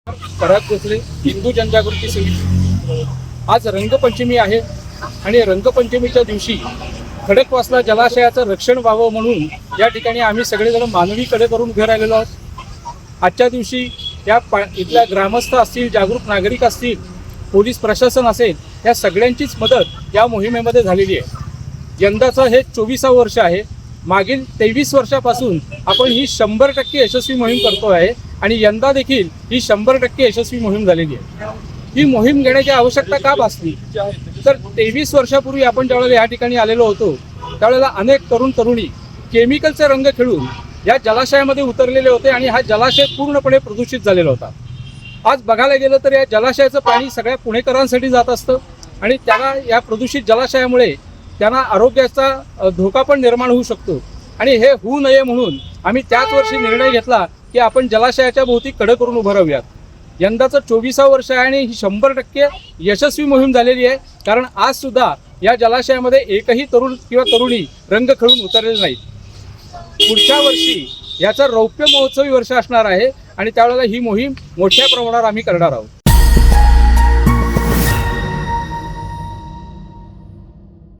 पराग भोसले, हिंदू जनजागृती समिती। आज रंगपंचमी आहे आणि रंगपंचमीच्या दिवशी खडकवासला जलाशयाचं रक्षण व्हावं म्हणून या ठिकाणी आम्ही सगळेजण मानवी कडे करून उभे राहिलेलो आहोत। आजच्या दिवशी इथल्या ग्रामस्थ असतील, जागरूक नागरिक असतील, पोलीस प्रशासन असेल, या सगळ्यांचीच मदत या मोहिमेमध्ये झालेली आहे। यंदाचं हे 24वे वर्ष आहे। मागील 23 वर्षापासून आपण ही 100% यशस्वी मोहीम करतो आहे आणि यंदा देखील ही 100% यशस्वी मोहीम झालेली आहे। ही मोहीम घेण्याची आवश्यकता का भासली तर 23 वर्षापूर्वी आपण ज्यावेळेला या ठिकाणी आलेलो होतो त्यावेळेला अनेक तरुणी केमिकलचे रंग खेळून या जलाशयामध्ये उतरलेले होते आणि हा जलाशय पूर्णपणे प्रदूषित झालेला होता। आज बघायला गेलं तर या जलाशयाचं पाणी सगळ्या पुणेकरांसाठी जात असतं आणि त्याला या प्रदूषित जलाशयामुळे त्यांना आरोग्याचा धोका पण निर्माण होऊ शकतो आणि हे होऊ नये म्हणून आम्ही त्याच वर्षी निर्णय घेतला की आपण जलाशयाच्या भोवती कडे करून उभं राहूयात। यंदाचं 24वे वर्ष आहे आणि ही 100% यशस्वी मोहीम झालेली आहे, कारण आज सुद्धा या जलाशयामध्ये एकही तरुण किंवा तरुणी रंग खेळून उतरलेले नाहीत। पुढच्या वर्षी याचा रौप्य महोत्सवी वर्ष असणार आहे आणि त्यावेळेला ही मोहीम मोठ्या प्रमाणावर आम्ही करणार आहोत।